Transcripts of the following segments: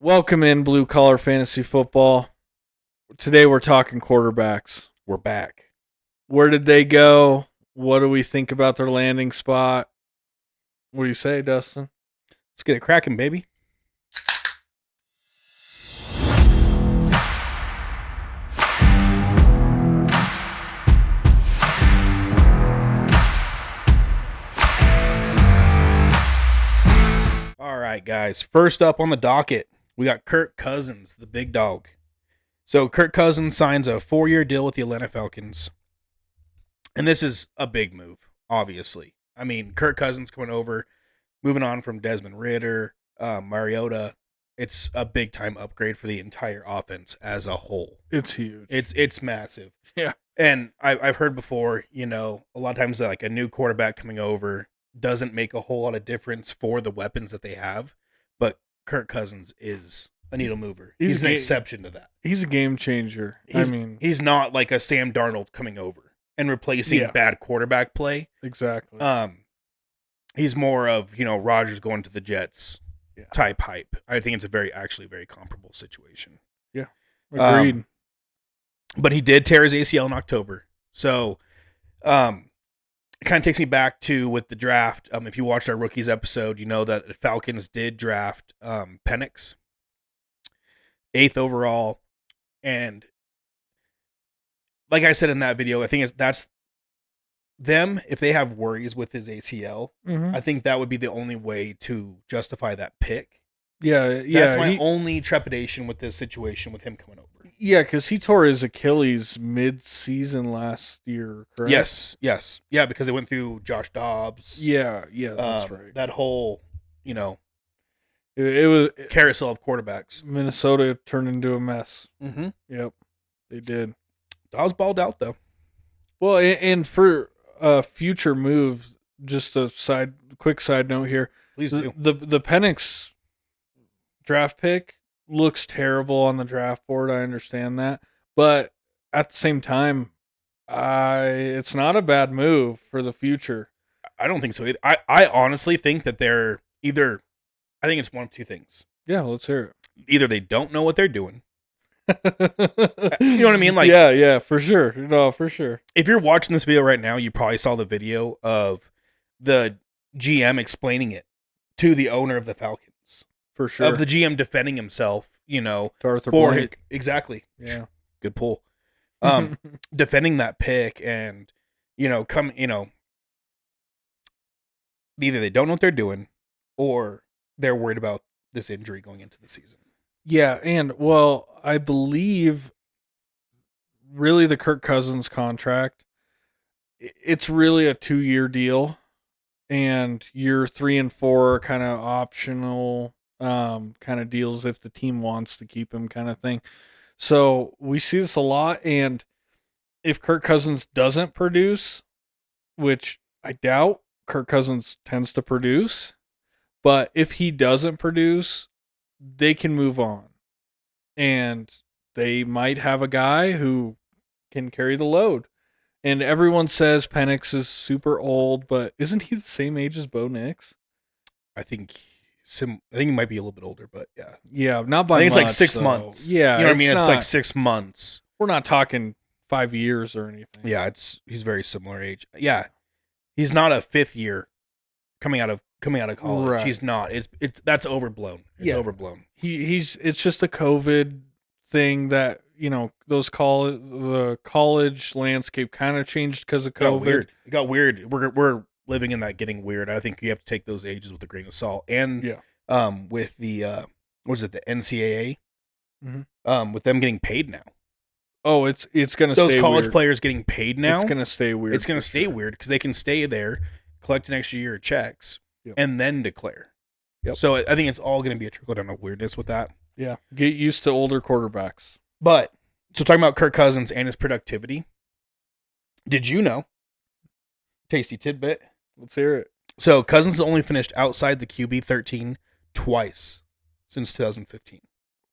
Welcome in Blue Collar Fantasy Football. Today we're talking quarterbacks. We're back. Where did they go? What do we think about their landing spot? What do you say, Dustin? Let's get it cracking, baby. All right, guys. First up on the docket, we got Kirk Cousins, the big dog. So Kirk Cousins signs a 4-year deal with the Atlanta Falcons. And this is a big move, obviously. I mean, Kirk Cousins coming over, moving on from Desmond Ridder, Mariota. It's a big-time upgrade for the entire offense as a whole. It's huge. It's massive. Yeah. And I've heard before, a lot of times like a new quarterback coming over doesn't make a whole lot of difference for the weapons that they have. But Kirk Cousins is a needle mover. He's an exception to that. He's a game changer. He's not like a Sam Darnold coming over and replacing bad quarterback play. Exactly. He's more of, Rodgers going to the Jets type hype. I think it's actually very comparable situation. Yeah. Agreed. But he did tear his ACL in October. So it kind of takes me back to with the draft. If you watched our rookies episode, you know that the Falcons did draft Penix, 8th overall. And like I said in that video, I think that's them. If they have worries with his ACL, I think that would be the only way to justify that pick. Yeah. That's my only trepidation with this situation with him coming over. Yeah, because he tore his Achilles mid-season last year, correct? Yes. Yeah, because it went through Josh Dobbs. Yeah, that's right. That whole, it was carousel of quarterbacks. Minnesota turned into a mess. Mm-hmm. Yep, they did. Dobbs balled out, though. Well, and for future moves, just a quick side note here. Please do. The Penix draft pick looks terrible on the draft board. I understand that, but at the same time, it's not a bad move for the future. I don't think so either. I honestly think that they're either. I think it's one of two things. Yeah, let's hear it. Either they don't know what they're doing. You know what I mean? Like, yeah, for sure. No, for sure. If you're watching this video right now, you probably saw the video of the GM explaining it to the owner of the Falcons. For sure. Of the GM defending himself, to Arthur for Blank. Exactly. Yeah. Good pull. Defending that pick and, either they don't know what they're doing or they're worried about this injury going into the season. Yeah, and I believe really the Kirk Cousins contract, it's really a 2-year deal, and year 3 and 4 are kind of optional kind of deals if the team wants to keep him, kind of thing. So we see this a lot, and if Kirk Cousins doesn't produce, which I doubt, Kirk Cousins tends to produce, but if he doesn't produce, they can move on, and they might have a guy who can carry the load. And everyone says Penix is super old, but isn't he the same age as Bo Nix? I think he might be a little bit older, but yeah. Yeah, not by much. I think it's like 6 months. Yeah. You know what I mean? It's like 6 months. We're not talking 5 years or anything. Yeah, he's very similar age. Yeah. He's not a 5th year coming out of college. Right. He's not. It's that's overblown. It's overblown. It's just a COVID thing that, the college landscape kind of changed because of COVID. It got weird. We're living in that getting weird. I think you have to take those ages with a grain of salt. And with the the NCAA, with them getting paid now. Oh, it's gonna those stay college weird. Players getting paid now. It's gonna stay weird. It's gonna stay weird because they can stay there, collect an extra year of checks, and then declare. Yep. So I think it's all gonna be a trickle down of weirdness with that. Yeah, get used to older quarterbacks. But so talking about Kirk Cousins and his productivity, did you know? Tasty tidbit. Let's hear it. So Cousins has only finished outside the QB 13 twice since 2015.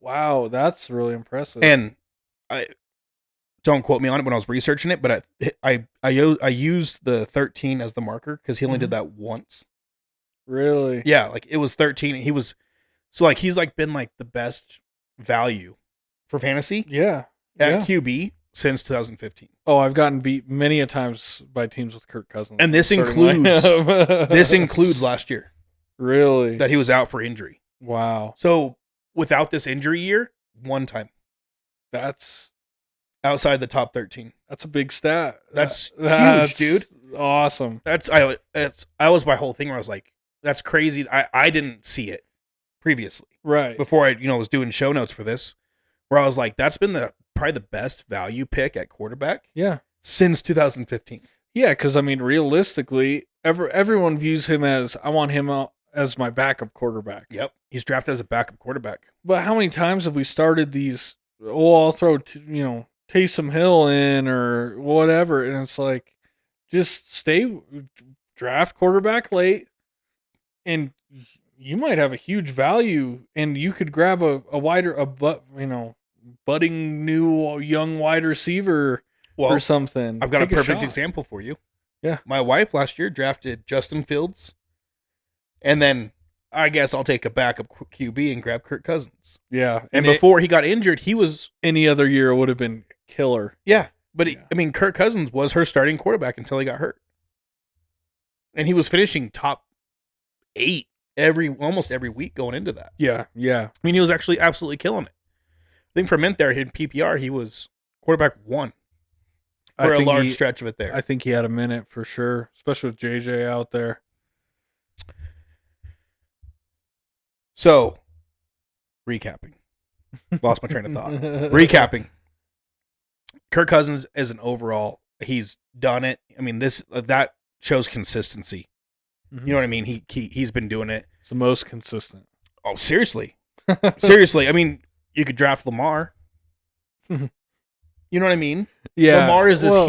Wow, that's really impressive. And I don't quote me on it when I was researching it, but I used the 13 as the marker because he only did that once. Really? Yeah, like it was 13. He was So like he's like been like the best value for fantasy Yeah. at Yeah. QB since 2015. Oh, I've gotten beat many a times by teams with Kirk Cousins. And this starting includes lineup. this includes last year Really? that he was out for injury. Wow. So without this injury year, one time That's outside the top 13. a big stat. That's That's huge, dude. Awesome. I was my whole thing where I was like, that's crazy. I didn't see it previously Right. before I was doing show notes for this, where I was like, that's been probably the best value pick at quarterback Yeah. since 2015. Yeah, because I mean, realistically, everyone views him as I want him out as my backup quarterback. Yep, he's drafted as a backup quarterback. But how many times have we started these? Oh, I'll throw Taysom Hill in or whatever, and it's like just draft quarterback late, and you might have a huge value, and you could grab a budding new young wide receiver or something. I've got a Take perfect shot. example for you. Yeah. My wife last year drafted Justin Fields, and then I guess I'll take a backup QB and grab Kirk Cousins. Yeah, And before he got injured, he was any other year would have been killer. yeah. But Yeah. I mean, Kirk Cousins was her starting quarterback until he got hurt, and he was finishing top 8 almost every week going into that. Yeah, yeah. I mean, he was actually absolutely killing it. I think for a minute there, in PPR, he was quarterback 1 for a large stretch of it there. I think he had a minute for sure, especially with JJ out there. So, recapping. Lost my train of thought. Recapping. Kirk Cousins is an overall. He's done it. I mean, that shows consistency. You know what I mean? He's been doing it. It's the most consistent. Oh, seriously. Seriously. I mean, you could draft Lamar. You know what I mean? Yeah. Lamar is this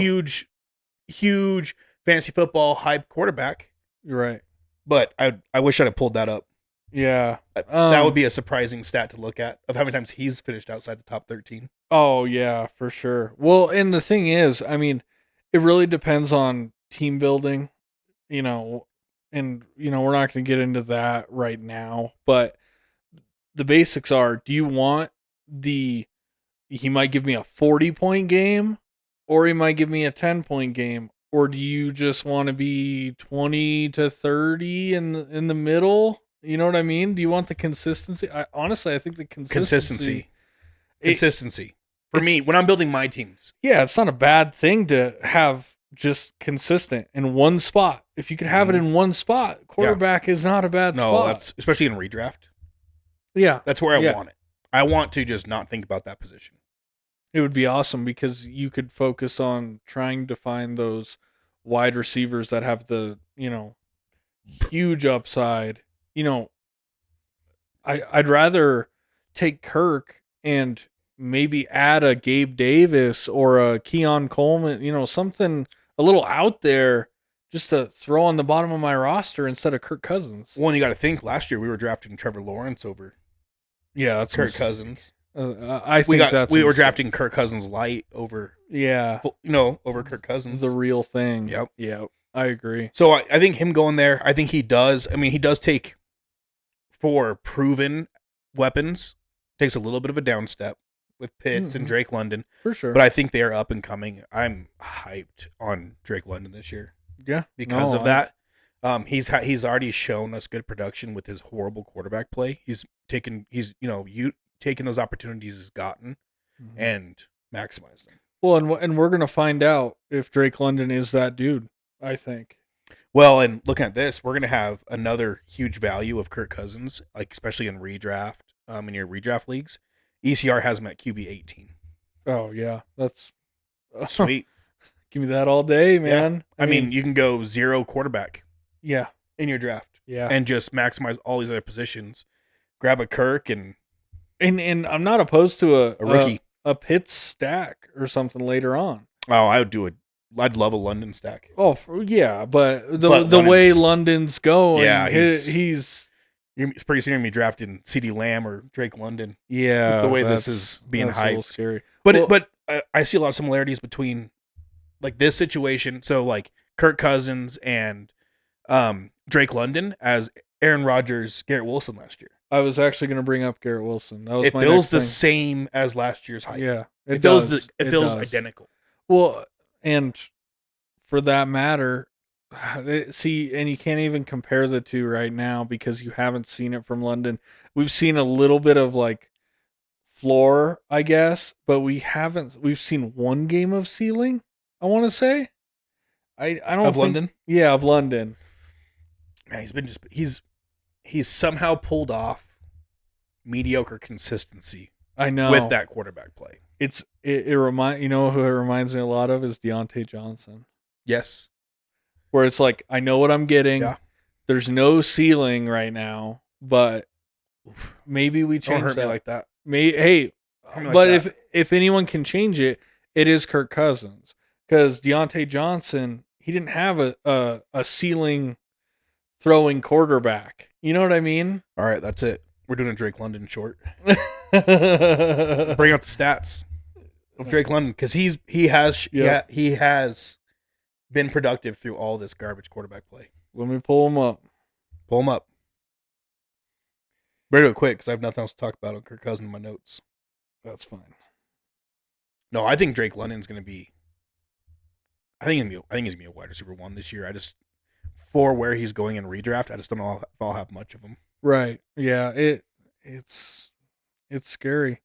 huge fantasy football hype quarterback. You're right. But I wish I'd have pulled that up. Yeah. That would be a surprising stat to look at of how many times he's finished outside the top 13. Oh, yeah, for sure. Well, and the thing is, I mean, it really depends on team building, and, we're not going to get into that right now, but the basics are, do you want he might give me a 40-point game, or he might give me a 10-point game, or do you just want to be 20 to 30 in the middle? You know what I mean? Do you want the consistency? Honestly, I think the consistency. Consistency. For me, when I'm building my teams. Yeah, it's not a bad thing to have just consistent in one spot. If you could have it in one spot, quarterback is not a bad spot. No, that's especially in redraft. Yeah. That's where I want it. I want to just not think about that position. It would be awesome because you could focus on trying to find those wide receivers that have the, huge upside. I'd rather take Kirk and maybe add a Gabe Davis or a Keon Coleman, something a little out there just to throw on the bottom of my roster instead of Kirk Cousins. Well, you got to think last year we were drafting Trevor Lawrence over that's Kirk Cousins. I think we were drafting Kirk Cousins light over over Kirk Cousins. The real thing. Yep. Yeah, I agree. So I think him going there, I think he does. I mean, he does take for proven weapons, takes a little bit of a down step with Pitts and Drake London. For sure. But I think they are up and coming. I'm hyped on Drake London this year. Yeah. Because of that. He's already shown us good production with his horrible quarterback play. He's taken those opportunities he's gotten and maximized them. Well, and we're going to find out if Drake London is that dude, I think. Well, and looking at this, we're going to have another huge value of Kirk Cousins, like especially in redraft, in your redraft leagues. ECR has him at QB 18. Oh, yeah. That's sweet. Give me that all day, man. Yeah. I mean, you can go 0 quarterback. Yeah. In your draft. Yeah. And just maximize all these other positions. Grab a Kirk and I'm not opposed to a rookie. A Pitts stack or something later on. Oh, I'd love a London stack. Oh, but the way London's going, he's pretty soon going to be drafting CeeDee Lamb or Drake London. Yeah. With the way this is being hyped. A little scary. But I see a lot of similarities between like this situation. So like Kirk Cousins and Drake London as Aaron Rodgers, Garrett Wilson last year. I was actually going to bring up Garrett Wilson. That was It my feels next the thing. same as last year's hype. Yeah, It does. it feels does. identical. Well, and for that matter, see, and you can't even compare the two right now because you haven't seen it from London. We've seen a little bit of like floor, I guess, but we haven't. We've seen one game of ceiling. I want to say. I don't Of think. London? Yeah, of London. Man, he's somehow pulled off mediocre consistency I know with that quarterback play. It remind you know who it reminds me a lot of is Deontay Johnson. Yes. Where it's like I know what I'm getting. Yeah. There's no ceiling right now, but maybe we Don't change hurt that. me like that. Hey, Like but that. if anyone can change it, it is Kirk Cousins because Deontay Johnson he didn't have a ceiling throwing quarterback. You know what I mean? All right, that's it. We're doing a Drake London short. Bring out the stats of Drake London because he has been productive through all this garbage quarterback play. Let me pull him up. Pull him up. Better do it quick because I have nothing else to talk about on Kirk Cousins in my notes. That's fine. No, I think Drake London's going to be. I think he's going to be a wide receiver 1 this year. I just for where he's going in redraft, I just don't know if I'll have much of him. Right. Yeah. It's scary.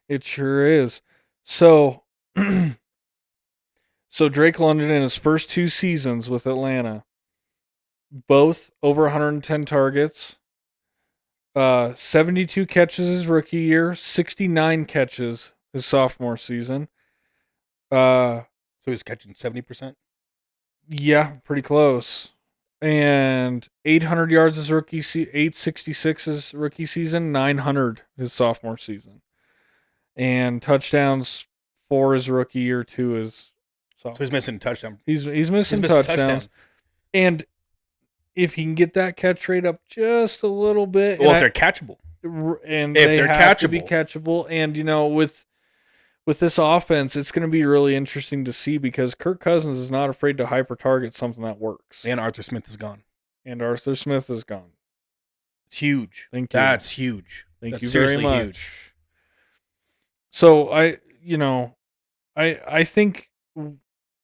It sure is. So so Drake London in his first 2 seasons with Atlanta, both over 110 targets. 72 catches his rookie year, 69 catches his sophomore season. So he's catching 70%? Yeah, pretty close. And 800 yards his rookie 866 his rookie season, 900 his sophomore season. And touchdowns for his rookie year too his So he's missing touchdown. He's missing touchdowns. And if he can get that catch rate up just a little bit, well, if they're catchable, and if they're have to be catchable, and with this offense, it's going to be really interesting to see because Kirk Cousins is not afraid to hyper target something that works. And Arthur Smith is gone. It's huge. Thank you. That's huge. Thank That's you very much. Huge. So I think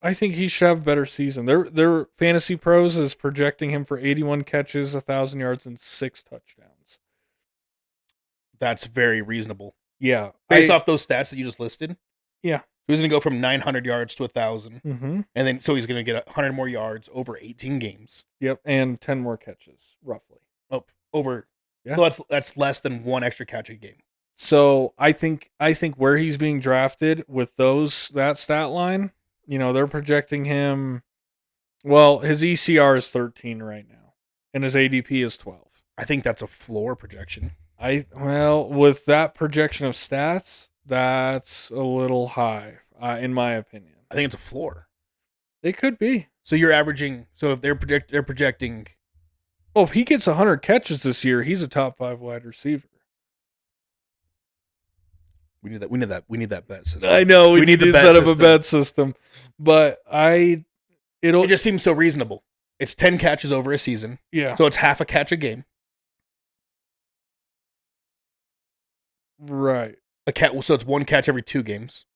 he should have a better season. Their fantasy pros is projecting him for 81 catches, 1,000 yards, and 6 touchdowns. That's very reasonable. Yeah, based off those stats that you just listed. Yeah, he's going to go from 900 yards to 1,000, and then so he's going to get 100 more yards over 18 games. Yep, and 10 more catches, roughly. Oh, over. Yeah. So that's less than 1 extra catch a game. So I think where he's being drafted with that stat line, they're projecting him. Well, his ECR is 13 right now, and his ADP is 12. I think that's a floor projection. With that projection of stats, that's a little high, in my opinion. I think it's a floor. It could be. So you're averaging. So if they're projecting. Oh, if he gets 100 catches this year, he's a top 5 wide receiver. We need that bet system. I know we need to set up a bet system, but it just seems so reasonable. It's 10 catches over a season. Yeah. So it's half a catch a game. Right. So it's 1 catch every 2 games.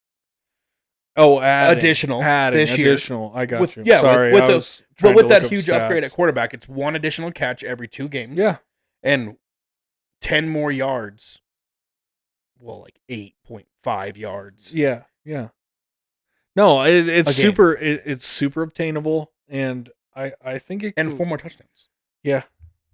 Oh, additional this year. I got you. Yeah, sorry. With that huge upgrade at quarterback, it's 1 additional catch every 2 games. Yeah. And 10 more yards. Well, like 8.5 yards. Yeah. No, it's super. It's super obtainable, and I think it. And 4 more touchdowns. Yeah,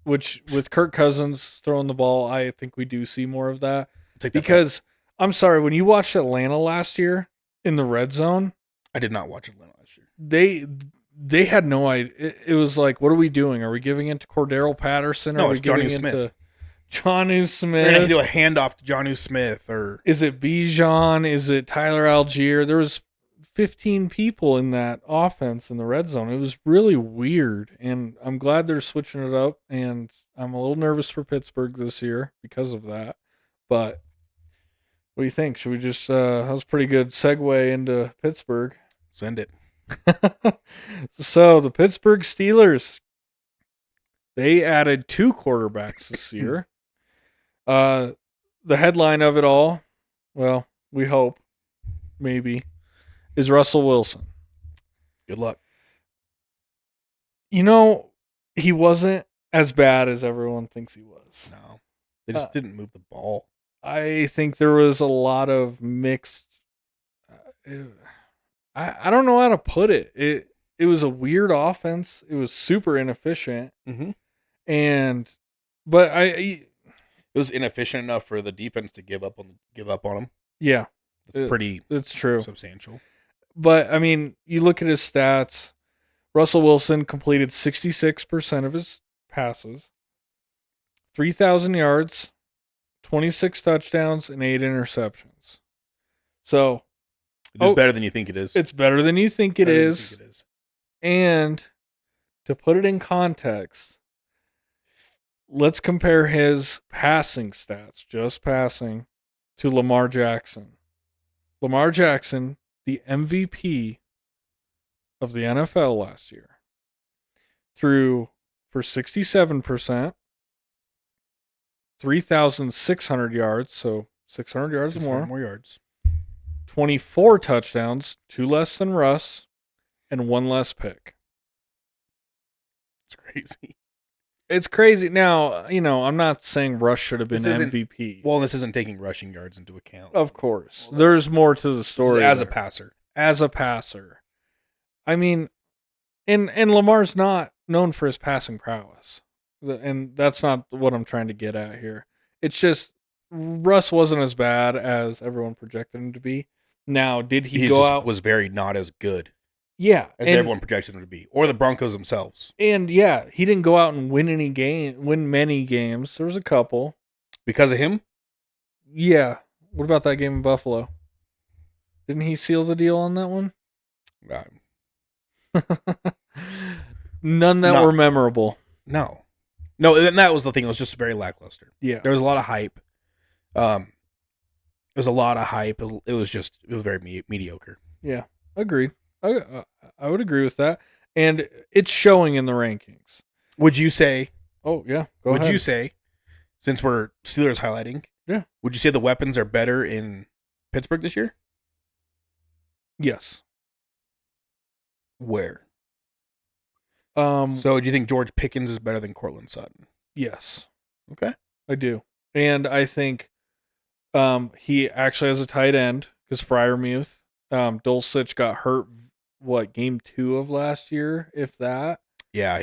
which with Kirk Cousins throwing the ball, I think we do see more of that. Because I'm sorry, when you watched Atlanta last year in the red zone, I did not watch Atlanta last year. They had no idea. It was like, what are we doing? Are we giving it to Cordero Patterson? No, are we it's giving Jonnu Smith. To Jonnu Smith? We're gonna do a handoff to Jonnu Smith, or is it Bijan? Is it Tyler Algier? There was 15 people in that offense in the red zone. It was really weird, and I'm glad they're switching it up. And I'm a little nervous for Pittsburgh this year because of that. But what do you think? Should we just that was a pretty good segue into Pittsburgh. Send it. So the Pittsburgh Steelers, they added 2 quarterbacks this year. The headline of it all, well, we hope, maybe, is Russell Wilson. Good luck. You know, he wasn't as bad as everyone thinks he was. No, they just didn't move the ball. I think there was a lot of mixed. I don't know how to put it. It was a weird offense. It was super inefficient, Mm-hmm. but It was inefficient enough for the defense to give up on him. yeah, That's pretty it's true. substantial. But I mean, you look at his stats. Russell Wilson completed 66% of his passes, 3,000 yards, 26 touchdowns, and 8 interceptions. So It's better than you think it is. it's better than you think it is. And to put it in context, let's compare his passing stats, just passing, to Lamar Jackson. Lamar Jackson, the MVP of the NFL last year, threw for 67%, 3,600 yards, so 600 yards more yards, 24 touchdowns, 2 less than Russ, and 1 less pick. It's crazy. It's crazy. Now, I'm not saying Russ should have been MVP. Well, this isn't taking rushing yards into account. Of course. There's more to the story. As a passer. I mean, and Lamar's not known for his passing prowess. And that's not what I'm trying to get at here. It's just Russ wasn't as bad as everyone projected him to be. Now, did he go out? Was very not as good. Yeah, as everyone projected him to be, or the Broncos themselves. And yeah, he didn't go out and win many games. There was a couple because of him. Yeah. What about that game in Buffalo? Didn't he seal the deal on that one? None that were memorable. No, and that was the thing. It was just very lackluster. Yeah, there was a lot of hype. There was a lot of hype. It was very mediocre. Yeah, agreed. I would agree with that, and it's showing in the rankings. Would you say? Oh yeah, go ahead. Would you say, since we're Steelers highlighting, yeah, would you say the weapons are better in Pittsburgh this year? Yes. Where? So do you think George Pickens is better than Cortland Sutton? Yes. Okay. I do. And I think he actually has a tight end because Freiermuth, Dulcich got hurt game 2 of last year, if that. Yeah,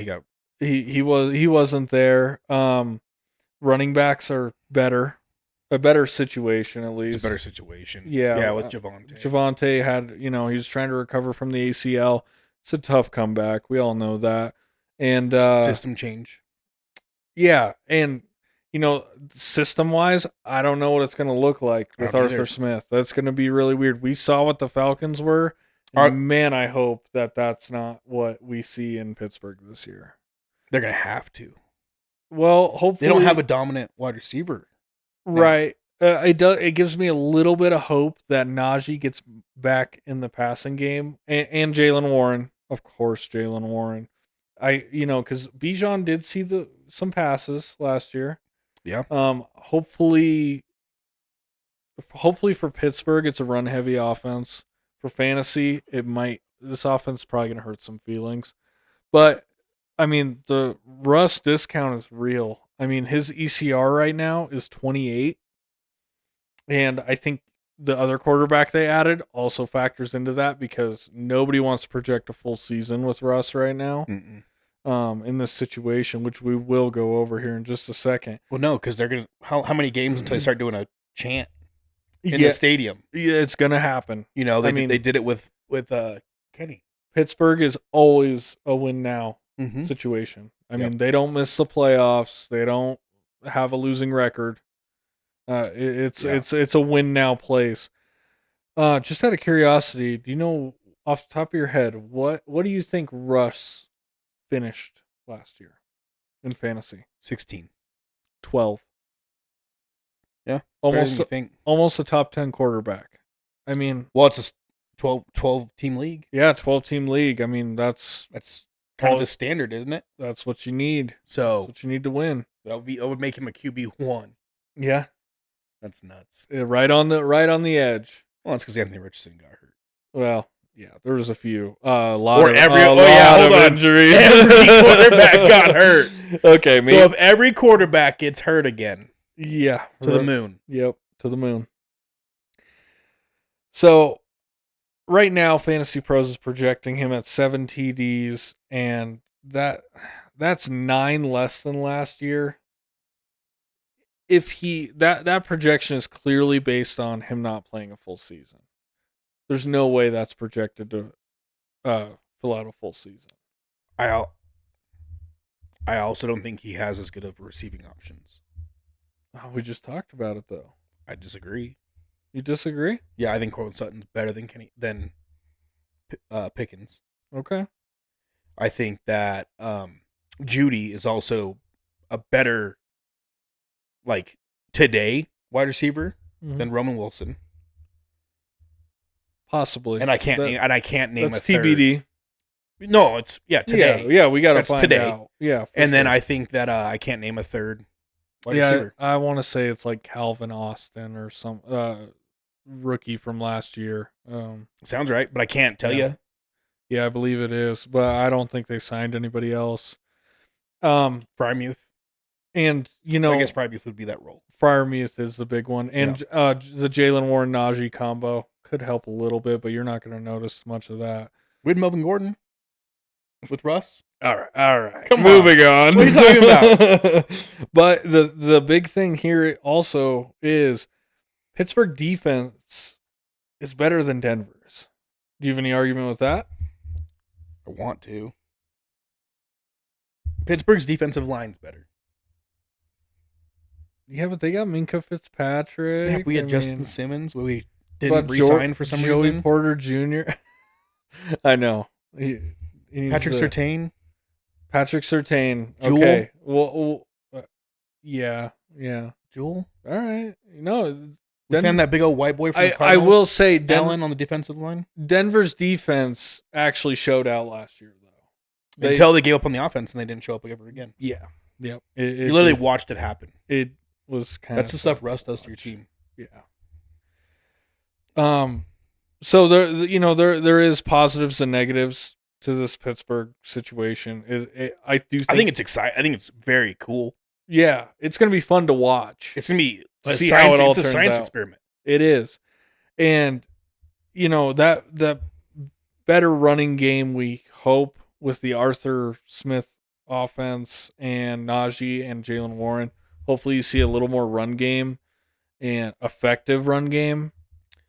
he wasn't there. Running backs are better. A better situation at least. It's a better situation. Yeah, with Javonte. Javonte had, he was trying to recover from the ACL. It's a tough comeback. We all know that. And system change. Yeah, and system-wise, I don't know what it's going to look like with Arthur Smith. That's going to be really weird. We saw what the Falcons were. Man, I hope that that's not what we see in Pittsburgh this year. They're going to have to. Well, hopefully they don't have a dominant wide receiver. Right. It gives me a little bit of hope that Najee gets back in the passing game and Jaylen Warren, of course, Jaylen Warren. Because Bijan did see some passes last year. Yeah. Hopefully for Pittsburgh, it's a run heavy offense. For fantasy, this offense is probably going to hurt some feelings. But I mean, the Russ discount is real. I mean, his ECR right now is 28. And I think the other quarterback they added also factors into that because nobody wants to project a full season with Russ right now. In this situation, which we will go over here in just a second. Well, no, because they're going to... How many games until they start doing a chant in the stadium? Yeah, it's going to happen. They did it with Kenny. Pittsburgh is always a win now situation. I mean, they don't miss the playoffs. They don't have a losing record. It's a win now place. Just out of curiosity, do you know off the top of your head what do you think Russ finished last year in fantasy? 16. 12. Yeah, almost a top 10 quarterback. I mean, well, it's a 12 team league. Yeah, 12 team league. I mean, that's kind of the standard, isn't it? That's what you need. So that's what you need to win. That would make him a QB1. Yeah. That's nuts. Right on the edge. Well, that's because Anthony Richardson got hurt. Well, yeah, there was a few. A lot Or of every- a oh, lot yeah, hold of on. injuries. Every quarterback got hurt. Okay, So if every quarterback gets hurt again, yeah, to the moon. Yep, to the moon. So right now, Fantasy Pros is projecting him at 7 TDs, and that's 9 less than last year. If that projection is clearly based on him not playing a full season. There's no way that's projected to fill out a full season. I also don't think he has as good of receiving options. Oh, we just talked about it though. I disagree. You disagree? Yeah, I think Courtland Sutton's better than Pickens. Okay. I think that Judy is also a better, like, today wide receiver than Roman Wilson. Possibly. And I can't name that's a third. TBD. No, it's today. Yeah, we got to That's find today. out. Yeah. And then I think that I can't name a third wide yeah, receiver. I want to say it's like Calvin Austin or some rookie from last year. Sounds right, but I can't tell you. Yeah, I believe it is, but I don't think they signed anybody else. Frymuth. And I guess Frymuth would be that role. Fryermuth is the big one, and the Jalen Warren Najee combo could help a little bit, but you're not going to notice much of that. We had Melvin Gordon with Russ. All right. Moving on. What are you talking about? But the big thing here also is Pittsburgh defense is better than Denver's. Do you have any argument with that? I want to. Pittsburgh's defensive line's better. Yeah, but they got Minkah Fitzpatrick. Yeah, we had Justin Simmons, but we didn't re-sign for some Joey reason. Porter Jr. I know. Patrick Surtain. Patrick Surtain. Jewel. Okay. Well, yeah. Jewel. All right. No. We signed that big old white boy from the Cardinals. I will say Allen on the defensive line. Denver's defense actually showed out last year, though. Until they gave up on the offense and they didn't show up ever again. Yeah. Yep. You literally watched it happen. It was kind of... That's the stuff Russ does to your team. Yeah. So there is positives and negatives to this Pittsburgh situation. I think it's exciting. I think it's very cool. Yeah, it's going to be fun to watch. It's going to be see how it all turns a science out. experiment. It is. And that better running game we hope with the Arthur Smith offense and Najee and Jalen Warren. Hopefully you see a little more run game and effective run game.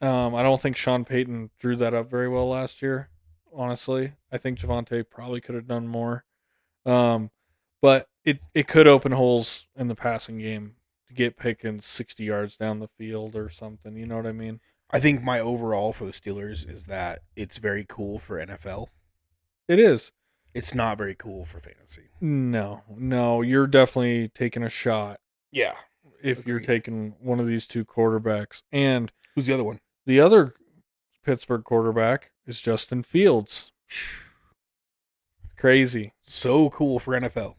I don't think Sean Payton drew that up very well last year, honestly. I think Javonte probably could have done more. But it could open holes in the passing game to get Pickens 60 yards down the field or something. You know what I mean? I think my overall for the Steelers is that it's very cool for NFL. It is. It's not very cool for fantasy. No, you're definitely taking a shot. Yeah. If you're taking one of these two quarterbacks. And who's the other one? The other Pittsburgh quarterback is Justin Fields. Crazy. So cool for NFL.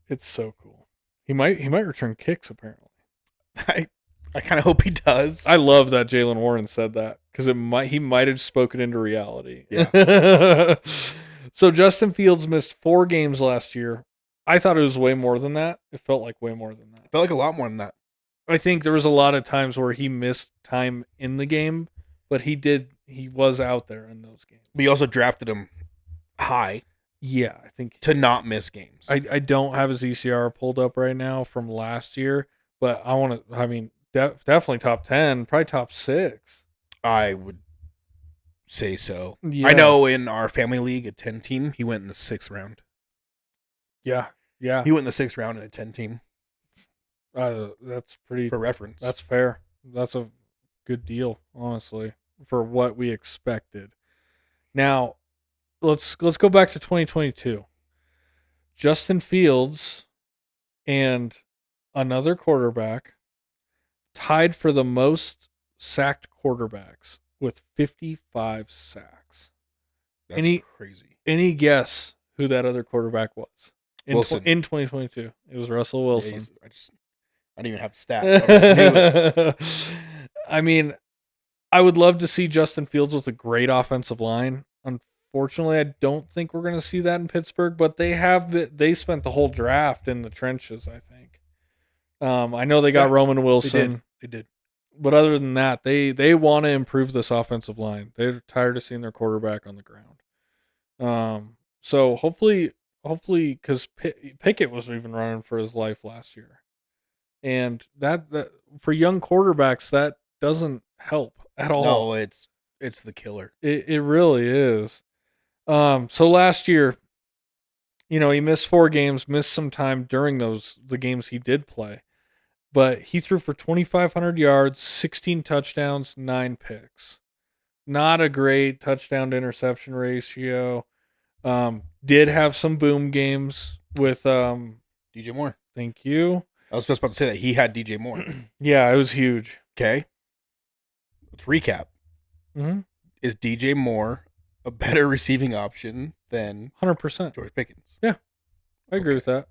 It's so cool. He might return kicks apparently. I kind of hope he does. I love that Jalen Warren said that because he might have spoken into reality. Yeah. So Justin Fields missed 4 games last year. I thought it was way more than that. It felt like way more than that. It felt like a lot more than that. I think there was a lot of times where he missed time in the game, but he was out there in those games. But you also drafted him high. Yeah, I think to not miss games. I don't have his ECR pulled up right now from last year, but definitely top 10, probably top 6. I would say so. Yeah. I know in our family league, a 10 team, he went in the 6th round. Yeah. He went in the 6th round in a 10 team. That's pretty... For reference. That's fair. That's a good deal, honestly, for what we expected. Now, let's go back to 2022. Justin Fields and another quarterback tied for the most sacked quarterbacks with 55 sacks. That's crazy. Any guess who that other quarterback was? Wilson. In 2022. It was Russell Wilson. Yeah, I don't even have stats. I just knew it. I mean, I would love to see Justin Fields with a great offensive line. Unfortunately, I don't think we're going to see that in Pittsburgh, but they spent the whole draft in the trenches, I think. I know they got Roman Wilson. They did. But other than that, they want to improve this offensive line. They're tired of seeing their quarterback on the ground. So hopefully, because Pickett wasn't even running for his life last year, and that for young quarterbacks that doesn't help at all. No, it's the killer. It really is. So last year, he missed 4 games, missed some time during the games he did play. But he threw for 2,500 yards, 16 touchdowns, 9 picks. Not a great touchdown to interception ratio. Did have some boom games with DJ Moore. Thank you. I was just about to say that he had DJ Moore. Yeah, it was huge. Okay. Let's recap. Mm-hmm. Is DJ Moore a better receiving option than 100% George Pickens? Yeah, I agree with that.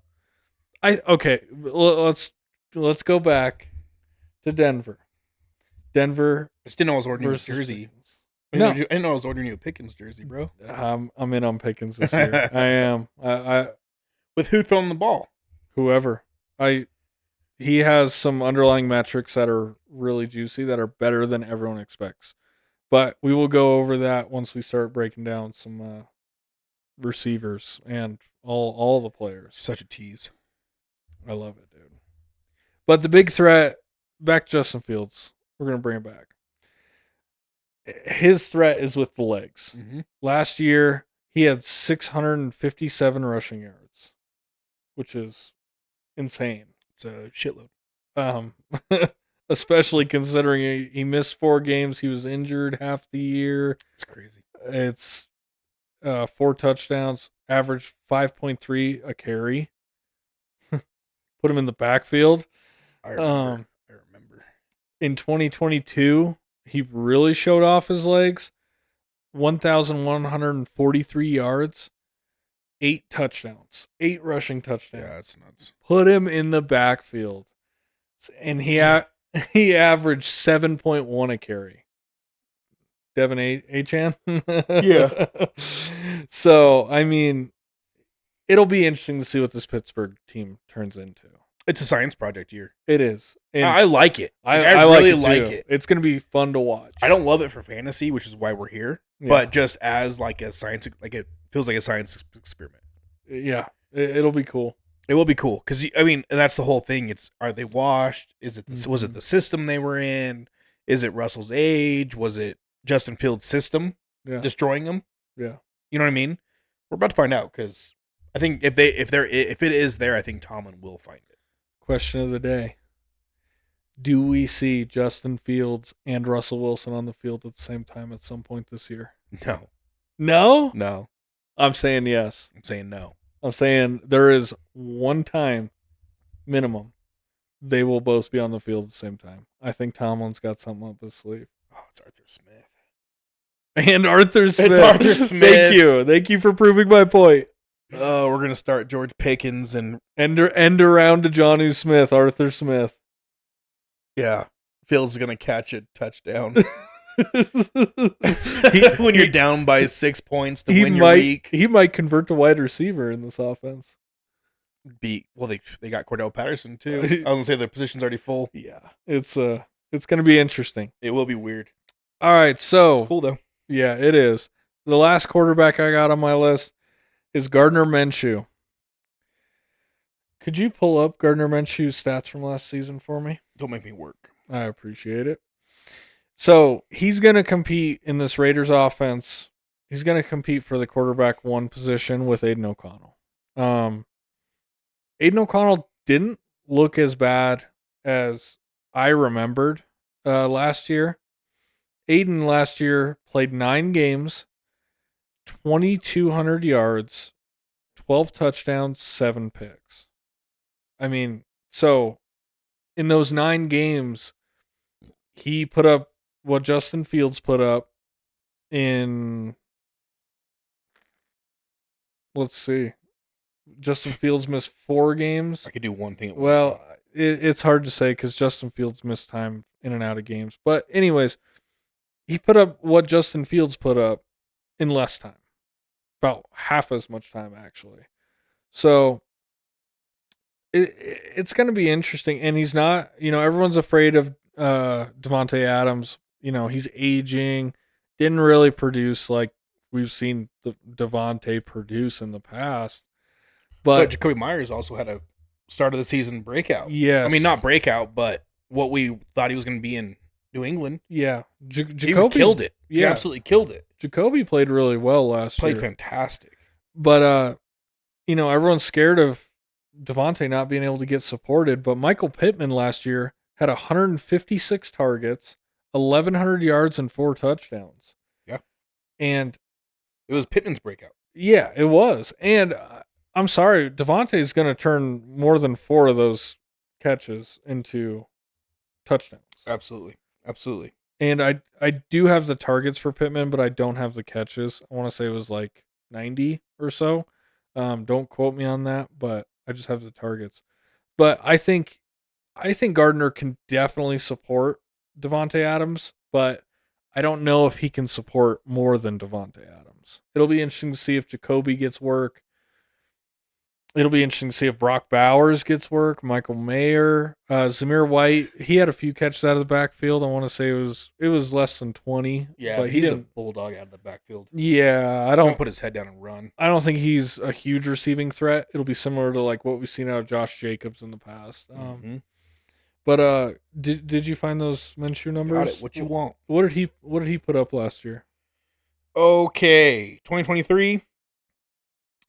Let's go back to Denver. I just didn't know I was ordering a jersey. I didn't know I was ordering you a Pickens jersey, bro. I'm in on Pickens this year. I am. With who throwing the ball? Whoever. He has some underlying metrics that are really juicy, that are better than everyone expects. But we will go over that once we start breaking down some receivers and all the players. Such a tease. I love it, dude. But the big threat, back to Justin Fields. We're going to bring it back. His threat is with the legs. Mm-hmm. Last year, he had 657 rushing yards, which is insane. It's a shitload. Especially considering he missed 4 games. He was injured half the year. It's crazy. It's 4 touchdowns, average 5.3 a carry. Put him in the backfield. I remember. In 2022, he really showed off his legs. 1,143 yards, 8 touchdowns, 8 rushing touchdowns. Yeah, that's nuts. Put him in the backfield. And he averaged 7.1 a carry. Devin Achan? Yeah. So, I mean, it'll be interesting to see what this Pittsburgh team turns into. It's a science project year. It is. And I like it. I really like it. It's going to be fun to watch. I don't love it for fantasy, which is why we're here. Yeah. But just as like a science, like it feels like a science experiment. Yeah, it'll be cool. It will be cool because I mean that's the whole thing. Are they washed? Was it the system they were in? Is it Russell's age? Was it Justin Fields' system destroying them? Yeah, you know what I mean. We're about to find out because I think if it is there, I think Tomlin will find it. Question of the day: do we see Justin Fields and Russell Wilson on the field at the same time at some point this year? No. No. I'm saying yes. I'm saying no. I'm saying there is one time minimum they will both be on the field at the same time. I think Tomlin's got something up his sleeve. Oh, it's Arthur Smith. And Arthur Smith. It's Arthur Smith. Thank you for proving my point. Oh, we're gonna start George Pickens and end around to Jonnu Smith, Arthur Smith. Yeah, Phil's gonna catch a touchdown. When you're down by 6 points to win your week, he might convert to wide receiver in this offense. They got Cordell Patterson too. I was gonna say the position's already full. Yeah, it's gonna be interesting. It will be weird. All right, so it's cool though. Yeah, it is. The last quarterback I got on my list is Gardner Minshew. Could you pull up Gardner Minshew's stats from last season for me? Don't make me work. I appreciate it. So he's going to compete in this Raiders offense. He's going to compete for the quarterback 1 position with Aiden O'Connell. Aiden O'Connell didn't look as bad as I remembered last year. Aiden last year played 9 games, 2,200 yards, 12 touchdowns, 7 picks. I mean, so in those 9 games, he put up what Justin Fields put up in, let's see. Justin Fields missed 4 games. I could do one thing. Well, it's hard to say because Justin Fields missed time in and out of games. But anyways, he put up what Justin Fields put up in less time, about half as much time actually. So it's going to be interesting, and he's not. Everyone's afraid of Devontae Adams. He's aging, didn't really produce like we've seen the Devontae produce in the past. But But Jacoby Myers also had a start of the season breakout. yes, I mean, not breakout, but what we thought he was going to be in New England. yeah, He Jacoby killed it. He Yeah, absolutely killed it. Jacoby played really well last Played year. fantastic. But everyone's scared of Devontae not being able to get supported. But Michael Pittman last year had 156 targets, 1,100 yards, and 4 touchdowns. Yeah. And It was Pittman's breakout. yeah, it was. And I'm sorry, Devontae's going to turn more than 4 of those catches into touchdowns. Absolutely. Absolutely. And I do have the targets for Pittman, but I don't have the catches. I want to say it was like 90 or so. Don't quote me on that, but I just have the targets. But I think Gardner can definitely support Devontae Adams, but I don't know if he can support more than Devontae Adams. It'll be interesting to see if Jacoby gets work. It'll be interesting to see if Brock Bowers gets work, Michael Mayer, Zamir White. He had a few catches out of the backfield. I want to say it was less than 20. Yeah, but he's a bulldog out of the backfield. Yeah, I don't put his head down and run. I don't think he's a huge receiving threat. It'll be similar to like what we've seen out of Josh Jacobs in the past. But did you find those Minshew numbers? Got it. What you want? What did he put up last year? Okay, 2023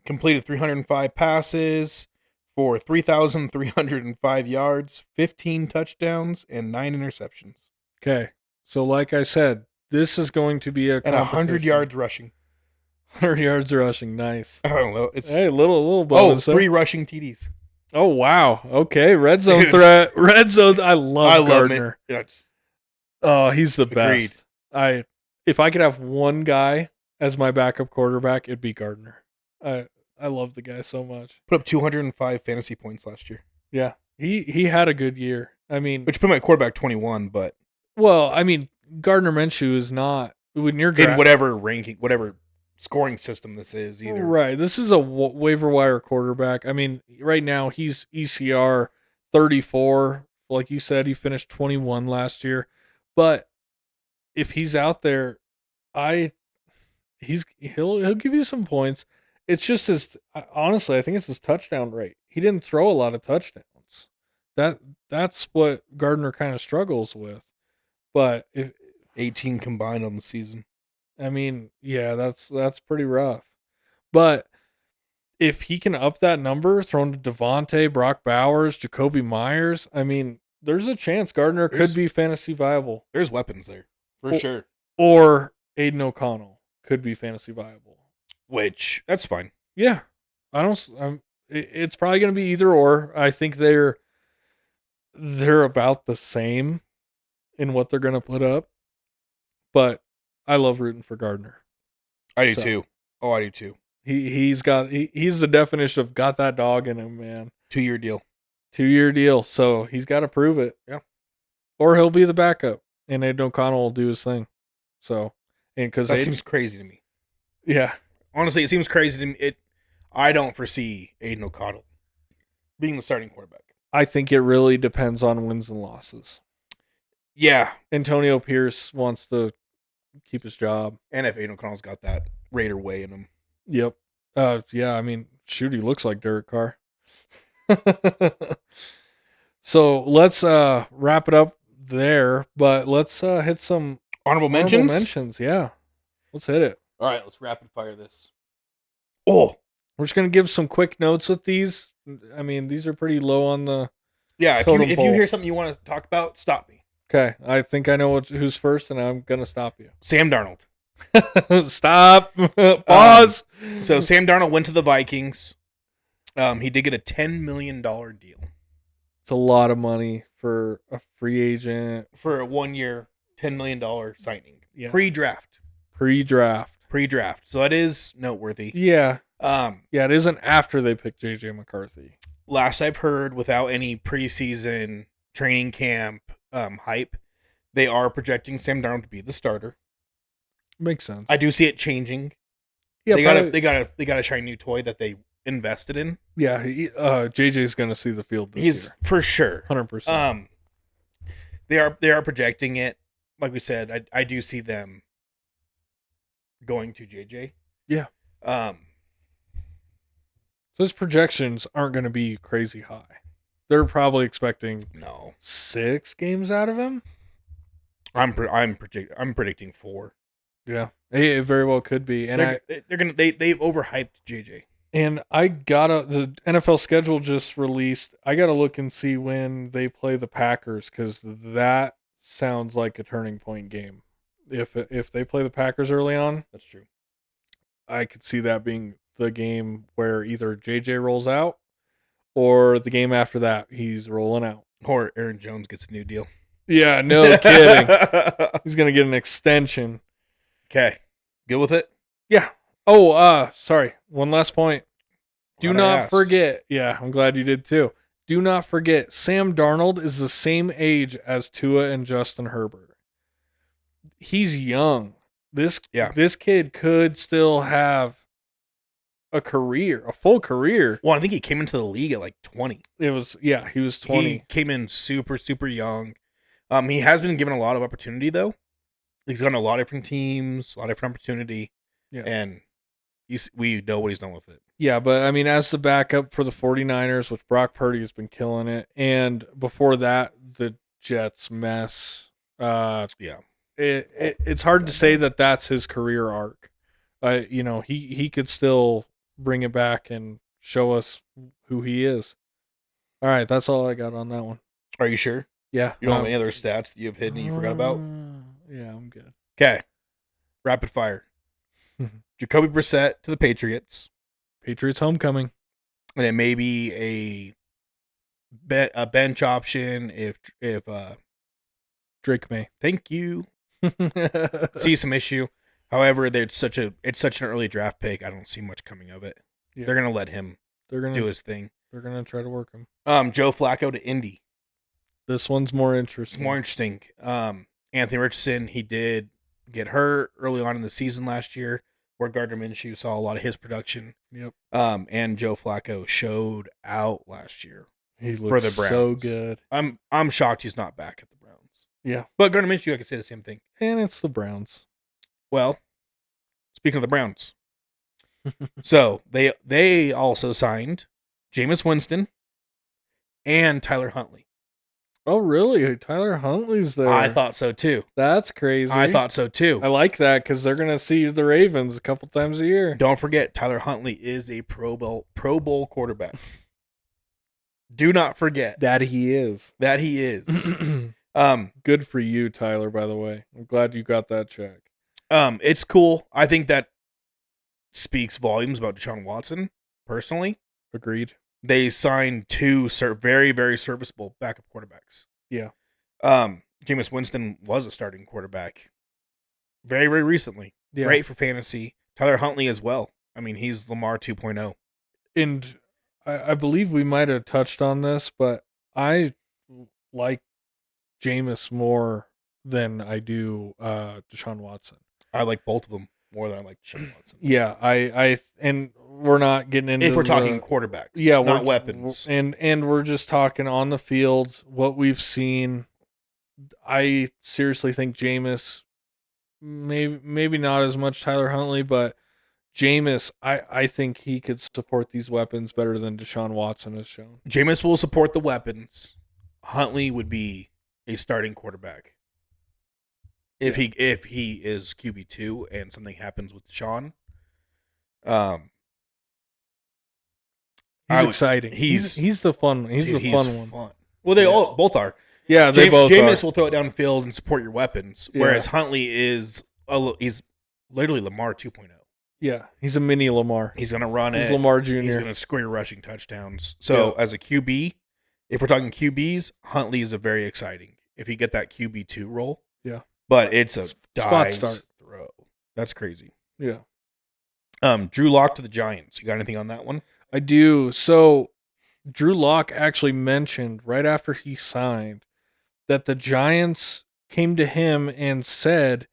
completed 305 passes for 3,305 yards, 15 touchdowns, and 9 interceptions. Okay, so like I said, this is going to be a and 100 yards rushing. 100 yards rushing, nice. I don't know. It's little bonus. 3 rushing TDs. Oh wow. Okay, red zone threat. Red zone. I love Gardner. Oh, he's the Agreed. best. If I could have one guy as my backup quarterback, it'd be Gardner. I love the guy so much. Put up 205 fantasy points last year. Yeah, he had a good year. I mean, which put my quarterback 21, but Gardner Minshew is not when you're in whatever ranking, whatever scoring system this is either. Right, this is a waiver wire quarterback. I mean, right now he's ECR 34. Like you said, he finished 21 last year. But if he's out there, he'll give you some points. It's just honestly, I think it's his touchdown rate. He didn't throw a lot of touchdowns. That's what Gardner kind of struggles with. But if 18 combined on the season. I mean, yeah, that's pretty rough. But if he can up that number, thrown to Devontae, Brock Bowers, Jacoby Myers, I mean, there's a chance Gardner could be fantasy viable. There's weapons there, for sure. Or Aiden O'Connell could be fantasy viable. Which, that's fine. Yeah. It's probably going to be either or. I think they're about the same in what they're going to put up. But I love rooting for Gardner. I do too. Oh, I do too. He's the definition of got that dog in him, man. 2-year deal. 2-year deal. So he's got to prove it. Yeah. Or he'll be the backup, and Aiden O'Connell will do his thing. So, and because that seems crazy to me. Yeah. Honestly, it seems crazy to me. I don't foresee Aiden O'Connell being the starting quarterback. I think it really depends on wins and losses. Yeah. Antonio Pierce wants to keep his job. And if Aiden O'Connell's got that Raider way in him. Yep. Yeah, I mean, shoot, he looks like Derek Carr. So let's wrap it up there, but let's hit some honorable mentions. Yeah. Let's hit it. All right, let's rapid fire this. Oh, we're just going to give some quick notes with these. I mean, these are pretty low on the if you hear something you want to talk about, stop me. Okay, I think I know who's first, and I'm going to stop you. Sam Darnold. Stop. Pause. So Sam Darnold went to the Vikings. He did get a $10 million deal. It's a lot of money for a free agent. For a 1-year, $10 million signing. Yeah. Pre-draft. So that is noteworthy. Yeah. Yeah, it isn't after they picked J.J. McCarthy. last I've heard, without any preseason training camp hype, they are projecting Sam Darnold to be the starter. Makes sense. I do see it changing. Yeah, they got a shiny new toy that they invested in. Yeah, JJ's going to see the field this He's year. for sure. 100%. They are projecting it. Like we said, I do see them going to JJ. Yeah. Those projections aren't going to be crazy high. They're probably expecting 6 games out of him. I'm predicting 4. Yeah, it very well could be. And they've overhyped JJ. And the NFL schedule just released. I gotta look and see when they play the Packers, because that sounds like a turning point game. If they play the Packers early on, that's true. I could see that being the game where either JJ rolls out, or the game after that he's rolling out, or Aaron Jones gets a new deal. Yeah, no kidding. He's gonna get an extension. Okay, good with it? Yeah. Oh, sorry. One last point. Do not forget. Yeah, I'm glad you did too. Do not forget, Sam Darnold is the same age as Tua and Justin Herbert. He's young. This kid could still have a full career. Well, I think he came into the league at like 20. He was 20. He came in super, super young. He has been given a lot of opportunity, though. He's gone to a lot of different teams, a lot of different opportunity, and we know what he's done with it. Yeah, but I mean, as the backup for the 49ers, which Brock Purdy has been killing it, and before that, the Jets mess. It's hard to say that that's his career arc. He could still bring it back and show us who he is. All right, that's all I got on that one. Are you sure? Yeah. You don't have any other stats that you've hidden and you forgot about? Yeah, I'm good. Okay. Rapid fire. Jacoby Brissett to the Patriots. Patriots homecoming. And it may be a bench option if Drake May. Thank you. See some issue. However, it's such an early draft pick. I don't see much coming of it. Yeah. They're gonna let him do his thing. They're gonna try to work him. Joe Flacco to Indy. This one's more interesting. It's more interesting. Anthony Richardson, he did get hurt early on in the season last year, where Gardner Minshew saw a lot of his production. Yep. And Joe Flacco showed out last year. He looks for the Browns. So good. I'm shocked he's not back at the Browns. Yeah. But Gardner Minshew, I could say the same thing. And it's the Browns. Well, speaking of the Browns, so they also signed Jameis Winston and Tyler Huntley. Oh, really? Tyler Huntley's there. I thought so, too. That's crazy. I thought so, too. I like that because they're going to see the Ravens a couple times a year. Don't forget, Tyler Huntley is a Pro Bowl quarterback. Do not forget. That he is. Good for you, Tyler, by the way. I'm glad you got that check. It's cool. I think that speaks volumes about Deshaun Watson, personally. Agreed. They signed 2 very, very serviceable backup quarterbacks. Yeah. Jameis Winston was a starting quarterback very, very recently. Yeah. Great for fantasy. Tyler Huntley as well. I mean, he's Lamar 2.0. And I believe we might have touched on this, but I like Jameis more than I do Deshaun Watson. I like both of them more than I like Deshaun Watson. Yeah, and we're not getting into if we're talking quarterbacks, not weapons, and we're just talking on the field what we've seen. I seriously think Jameis, maybe not as much Tyler Huntley, but Jameis, I think he could support these weapons better than Deshaun Watson has shown. Jameis will support the weapons. Huntley would be a starting quarterback. If he is QB2 and something happens with Deshaun, he's exciting. He's the fun. He's the fun one. Well, they both are. Yeah, they both. Jameis will throw it downfield and support your weapons, whereas Huntley is he's literally Lamar 2.0. Yeah, he's a mini Lamar. He's gonna run it. He's Lamar Jr. He's gonna score your rushing touchdowns. So as a QB, if we're talking QBs, Huntley is a very exciting. If you get that QB2 role, but it's a spot start throw. That's crazy. Yeah. Drew Lock to the Giants. You got anything on that one? I do. So Drew Lock actually mentioned right after he signed that the Giants came to him and said,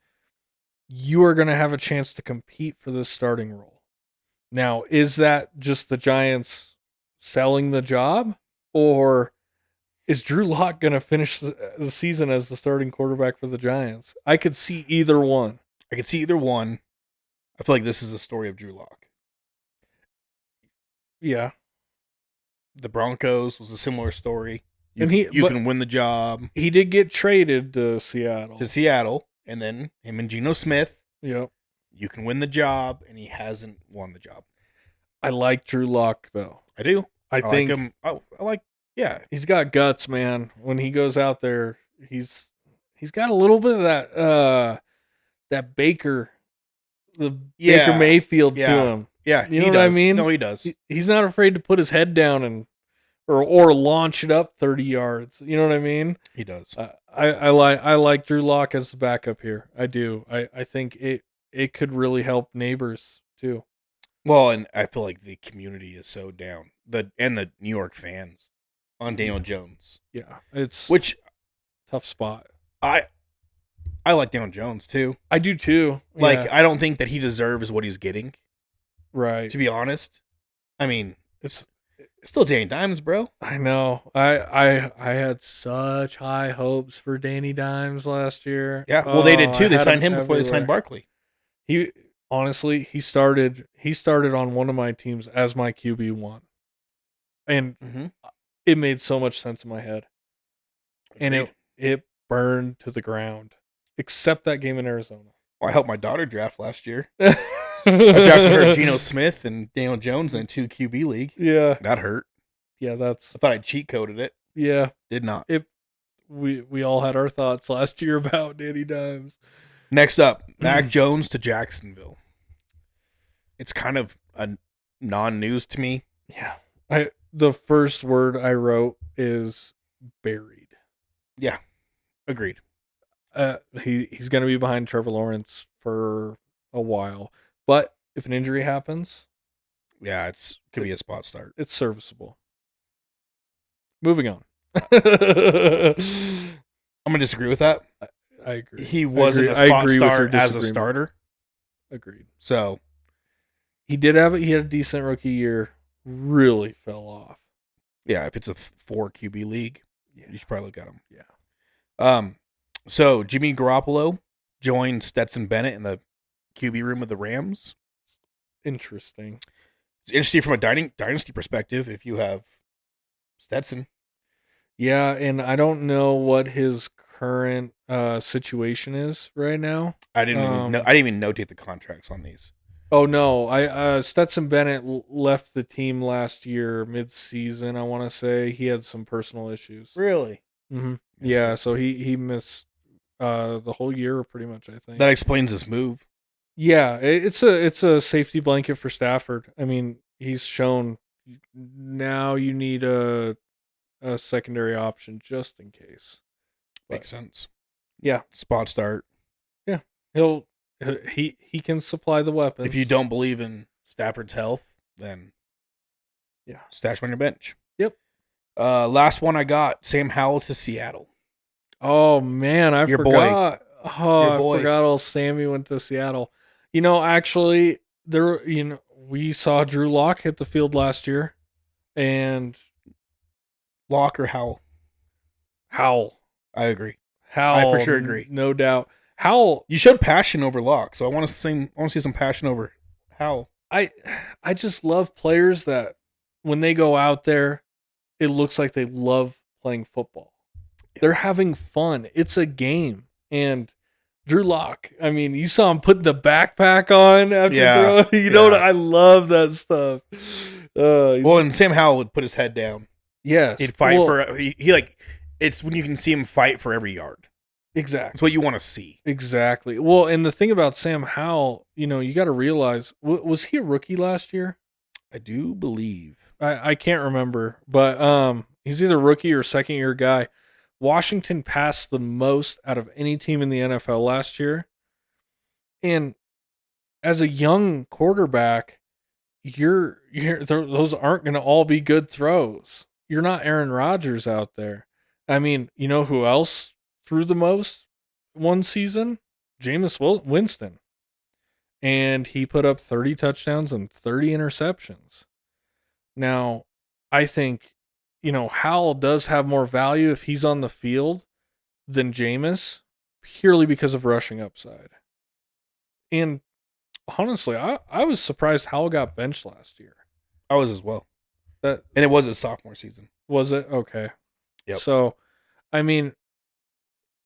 "You are going to have a chance to compete for this starting role." Now, is that just the Giants selling the job, or is Drew Lock going to finish the season as the starting quarterback for the Giants? I could see either one. I could see either one. I feel like this is the story of Drew Lock. Yeah. The Broncos was a similar story. You But can win the job he did get traded to Seattle. and then him and Geno Smith. Yep. You can win the job, and he hasn't won the job. I like Drew Lock though. I do. I think like him. I like. Yeah, he's got guts, man. When he goes out there, he's got a little bit of that Baker Mayfield to him. Yeah, you know what I mean? No, he does. He's not afraid to put his head down and or launch it up 30 yards. You know what I mean? He does. I like Drew Lock as the backup here. I do. I think it could really help Neighbors too. Well, and I feel like the community is so down. The New York fans on Daniel Jones. Yeah, it's tough spot. I like Daniel Jones too. I do too. Like I don't think that he deserves what he's getting. Right. To be honest, I mean it's still Danny Dimes, bro. I know. I had such high hopes for Danny Dimes last year. Yeah, well they did too. They signed him before they signed Barkley. He honestly he started on one of my teams as my QB1. And it made so much sense in my head. And it burned to the ground. Except that game in Arizona. Well, I helped my daughter draft last year. I drafted her Geno Smith and Daniel Jones in a 2 QB league. Yeah. That hurt. Yeah, I thought I cheat coded it. Yeah. Did not. We all had our thoughts last year about Danny Dimes. Next up, Mac Jones to Jacksonville. It's kind of a non-news to me. Yeah. The first word I wrote is buried. Yeah. Agreed. He's going to be behind Trevor Lawrence for a while. But if an injury happens, yeah, could be a spot start. It's serviceable. Moving on. I'm gonna disagree with that. I agree. He wasn't a spot start as a starter. Agreed. So he had a decent rookie year. Really fell off. Yeah, if it's a 4 QB league, you should probably look at him. Yeah. So Jimmy Garoppolo joined Stetson Bennett in the QB room of the Rams. Interesting. It's interesting from a dynasty perspective if you have Stetson. Yeah, and I don't know what his current situation is right now. I didn't even notate the contracts on these. Oh no, Stetson Bennett left the team last year mid-season. I want to say he had some personal issues. Really? Mm-hmm. Yeah, so he missed the whole year pretty much. I think that explains this move. Yeah, it's a safety blanket for Stafford. I mean, he's shown now you need a secondary option just in case. Makes sense. Yeah, spot start. Yeah, he can supply the weapons. If you don't believe in Stafford's health, then stash him on your bench. Yep. Last one I got, Sam Howell to Seattle. Oh man, I forgot. Boy. I forgot old Sammy went to Seattle. Actually, we saw Drew Lock hit the field last year, and Lock or Howell? Howell. I agree. Howell. I for sure agree. No doubt. Howell. You showed passion over Lock, so I want to see some passion over Howell. I just love players that when they go out there, it looks like they love playing football. They're having fun. It's a game. And Drew Lock, I mean, you saw him put the backpack on after throwing. Know what? I love that stuff. And Sam Howell would put his head down. Yes. He'd fight it's when you can see him fight for every yard. Exactly. That's what you want to see. Exactly. Well, and the thing about Sam Howell, you got to realize, was he a rookie last year? I do believe. I can't remember, but he's either rookie or second year guy. Washington passed the most out of any team in the NFL last year. And as a young quarterback, those aren't going to all be good throws. You're not Aaron Rodgers out there. I mean, you know who else threw the most one season? Jameis Winston. And he put up 30 touchdowns and 30 interceptions. Now, I think, Howell does have more value if he's on the field than Jameis, purely because of rushing upside. And honestly, I was surprised Howell got benched last year. I was as well. And it was his sophomore season. Was it? Okay. Yep. So, I mean,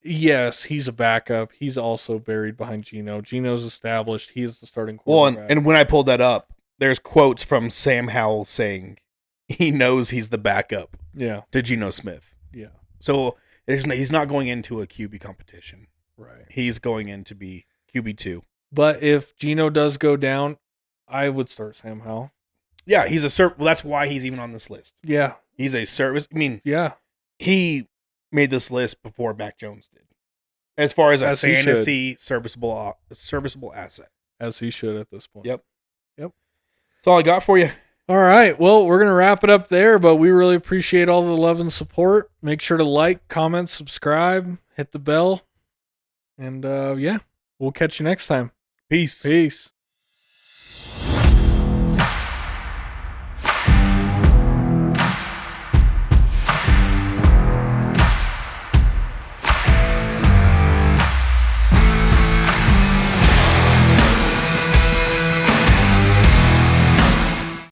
yes, he's a backup. He's also buried behind Geno. Geno's established. He is the starting quarterback. Well, and when I pulled that up, there's quotes from Sam Howell saying he knows he's the backup to Geno Smith. Yeah. So he's not going into a QB competition. Right. He's going in to be QB2. But if Geno does go down, I would start Sam Howell. Yeah, he's well, that's why he's even on this list. Yeah. He's a service. I mean, yeah. He made this list before Mac Jones did. As far as a fantasy serviceable asset. As he should at this point. Yep. That's all I got for you. All right. Well, we're going to wrap it up there, but we really appreciate all the love and support. Make sure to like, comment, subscribe, hit the bell. And we'll catch you next time. Peace. Peace.